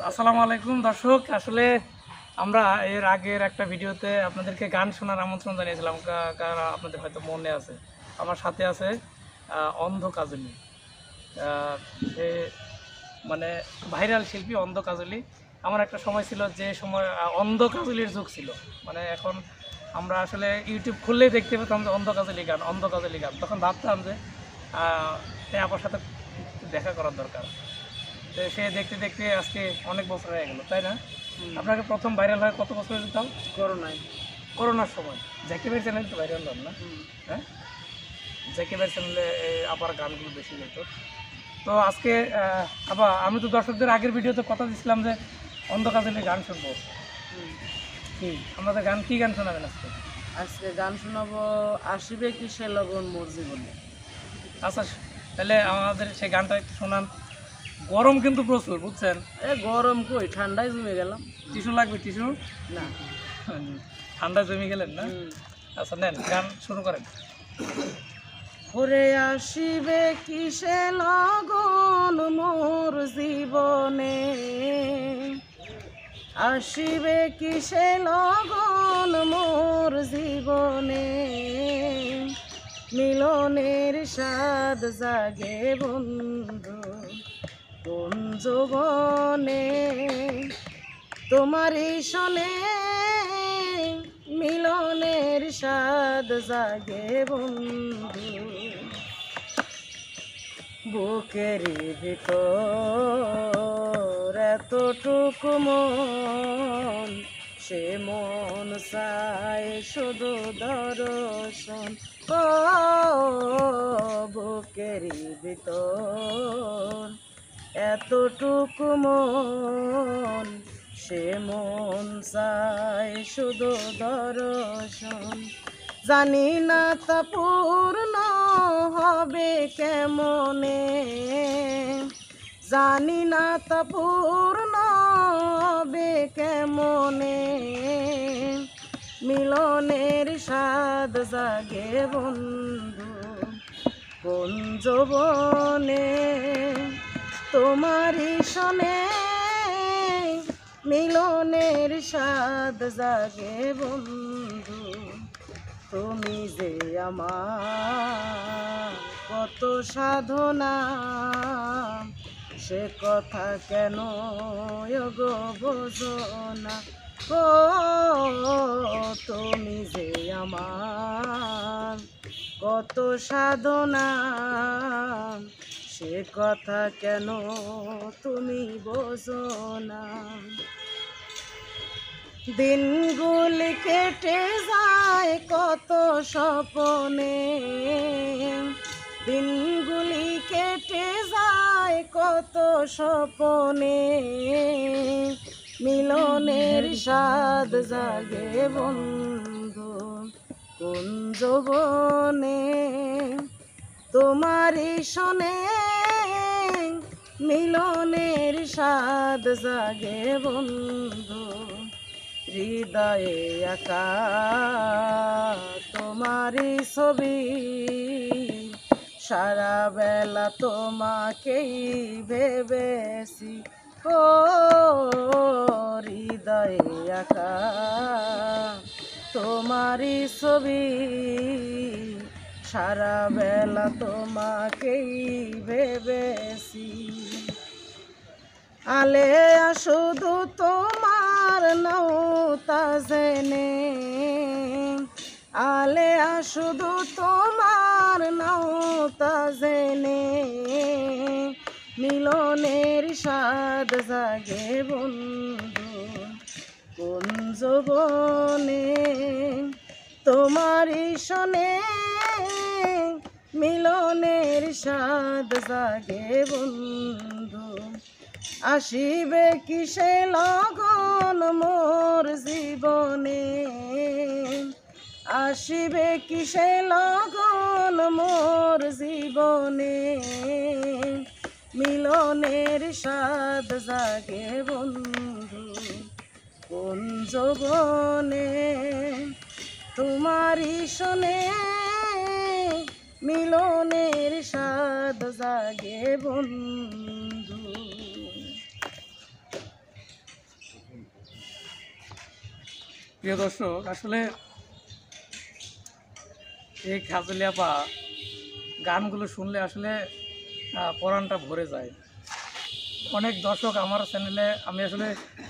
আসসালামু আলাইকুম দর্শক। আসলে আমরা এর আগের একটা ভিডিওতে আপনাদেরকে গান শোনার আমন্ত্রণ জানিয়েছিলাম, কারণ আপনাদের হয়তো মনে আছে। আমার সাথে আছে অন্ধ কাজলী। সে মানে ভাইরাল শিল্পী অন্ধ কাজলী। আমার একটা সময় ছিল যে সময় অন্ধ কাজলীর যুগ ছিল। মানে এখন আমরা আসলে ইউটিউব খুললেই দেখতে পেতাম যে অন্ধ কাজলী গান, অন্ধ কাজলী গান। তখন ভাবতাম যে এই আপনার সাথে দেখা করার দরকার। তো সে দেখতে দেখতে আজকে অনেক বছর হয়ে গেল, তাই না? আপনাকে প্রথম ভাইরাল হয় কত বছর যেতাম? করোনার সময় জাকির ভাই চ্যানেল তো ভাইরাল হন না? হ্যাঁ, জাকির ভাই চ্যানেলে আবার গানগুলো বেশি যেত। তো আজকে আবার আমি তো দর্শকদের আগের ভিডিওতে কথা দিচ্ছিলাম যে অন্ধ কাজলে গান শুনবো। কি আমাদের গান, কি গান শোনাবেন আজকে? আজকে গান শোনাবো আসিবে কি সে লগন মোর জীবনে। আচ্ছা, তাহলে আমাদের সেই গানটা একটু শোনান। গরম কিন্তু প্রচুর, বুঝছেন? গরম কই, ঠান্ডায় জমে গেলাম। টিস্যু লাগবে? টিস্যু না। ঠান্ডায় জমে গেলেন না? আচ্ছা নেন, গান শুরু করেন। ওরে আসিবে কি সে লগন মোর জীবনে, আসিবে কি সে লগন মোর জীবনে, মিলনের স্বাদ জাগে বন্ধু কোন যৌবনে, তোমারই শোনে মিলনের স্বাদ জাগে বন্ধু, বুকের ভিতর এতটুকু মন, সে মন চায় শুধু দর্শন। ও বুকের ভিতর এতটুকু মন, সে মন চায় শুধু দর্শন। জানি না তা পূর্ণ হবে কেমনে, জানি না তা পূর্ণ হবে কেমনে, মিলনের স্বাদ জাগে বন্ধু কোন যৌবনে, তোমারই শোনে মিলনের স্বাদ জাগে বন্ধু, তুমি যে আমার কত সাধনা, সে কথা কেন গো বোঝো না। ও তুমি যে আমার কত সাধনা, সে কথা কেন তুমি বোঝো না। দিনগুলি কেটে যায় কত স্বপনে, দিনগুলি কেটে যায় কত স্বপনে, মিলনের স্বাদ জাগে বন্ধু কোন যৌবনে, তোমারই শোনে মিলনের স্বাদ জাগে বন্ধু, হৃদয়ে আঁকা তোমারই ছবি, সারা বেলা তোমাকেই ভেবেছি। ও হৃদয়ে আঁকা তোমারই ছবি, সারা বেলা তোমাকেই ভেবেছি। আলে শুধু তোমার নৌতা জেনে, আলে শুধু তোমার নৌতা জেনে, মিলনের স্বাদ জাগে বন্ধু কোন যৌবনে, তোমারই শোনে মিলনের স্বাদ জাগে বন্ধু, আসিবে কি সে লগন মোর জীবনে, আসিবে কি সে লগন মোর জীবনে, মিলনের স্বাদ জাগে বন্ধু কোন যৌবনে, তোমারই শোনে মিলনের স্বাদ জাগে বন্ধু। প্রিয় দর্শক, আসলে এই কাজলি আপা গানগুলো শুনলে আসলে পরাণটা ভরে যায়। অনেক দর্শক আমার চ্যানেলে, আমি আসলে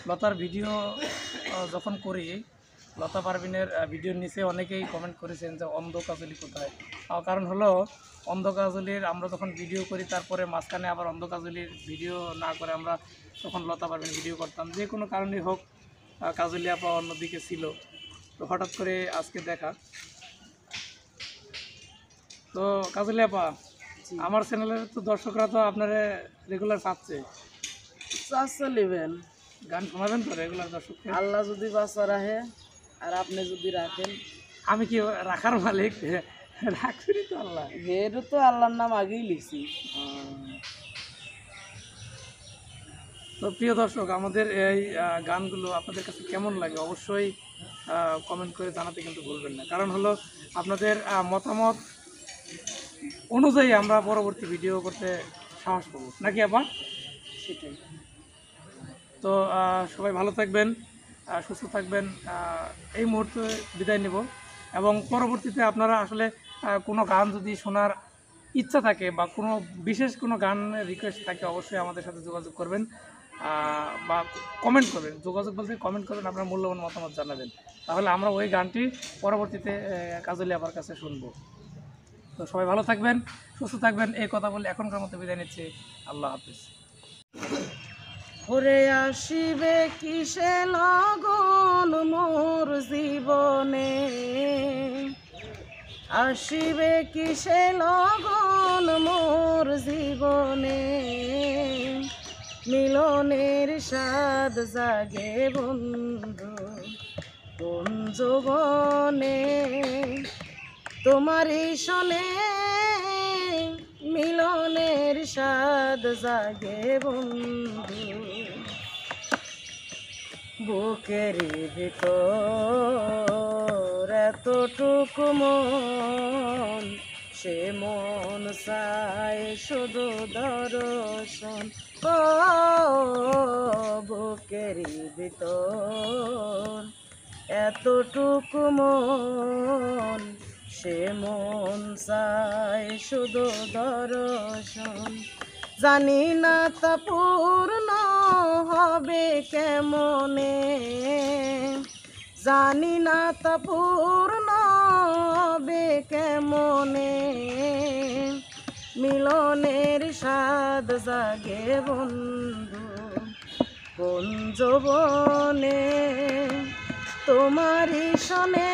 লতার ভিডিও যখন করি, লতা পারভিনের ভিডিওর নিচে অনেকেই কমেন্ট করেছেন যে অন্ধ কাজলি কোথায়। কারণ হলো অন্ধ কাজলির আমরা যখন ভিডিও করি তারপরে মাঝখানে আবার অন্ধ কাজলির ভিডিও না করে আমরা তখন লতা পারভিন ভিডিও করতাম, যে কোনো কারণেই হোক কাজলি আপা অন্যদিকে ছিল। তো হঠাৎ করে আজকে দেখা। তো কাজলি আপা, জি। আমার চ্যানেলের তো দর্শকরা তো আপনারা রেগুলার পাচ্ছে, চাষা নেবেন, গান শোনাবেন তো রেগুলার দর্শককে? আল্লাহ যদি বাঁচা রাখে আর আপনি যদি রাখেন। আমি কি রাখার মালিক? রাখছি তো আল্লাহ। হের তো আল্লাহর নাম আগেই লিখছি। তো প্রিয় দর্শক, আমাদের এই গানগুলো আপনাদের কাছে কেমন লাগে অবশ্যই কমেন্ট করে জানাতে কিন্তু ভুলবেন না। কারণ হলো আপনাদের মতামত অনুযায়ী আমরা পরবর্তী ভিডিও করতে সাহস পাবো, নাকি আপা? সেটাই। তো সবাই ভালো থাকবেন, সুস্থ থাকবেন। এই মুহূর্তে বিদায় নেব, এবং পরবর্তীতে আপনারা আসলে কোনো গান যদি শোনার ইচ্ছা থাকে বা কোনো বিশেষ কোনো গান রিকোয়েস্ট থাকে অবশ্যই আমাদের সাথে যোগাযোগ করবেন, বা কমেন্ট করবেন। যোগাযোগ বলতে কমেন্ট করবেন, আপনার মূল্যবান মতামত জানাবেন, তাহলে আমরা ওই গানটি পরবর্তীতে কাজলি আপার কাছে শুনবো। তো সবাই ভালো থাকবেন, সুস্থ থাকবেন, এই কথা বলে এখনকার মতো বিদায় নিচ্ছি। আল্লাহ হাফিজ। ওরে আসিবে কিসে লগন মোর জীবনে, আসিবে কিসে লগন মোর জীবনে, মিলনের স্বাদ জাগে বন্ধু কোন যৌবনে, তোমারই শোনে মিলনের স্বাদ জাগে বন্ধু, বুকের ভিতর এতটুকু মন, সে মন চায় শুধু দর্শন। ও বুকের ভিতর এতটুকু মন, সে মন চায় শুধু দর্শন। জানি না তা পূর্ণ হবে কেমনে, জানি না তা পূর্ণ হবে কেমনে, মিলনের স্বাদ জাগে বন্ধু কোন যৌবনে, তোমারই শোনে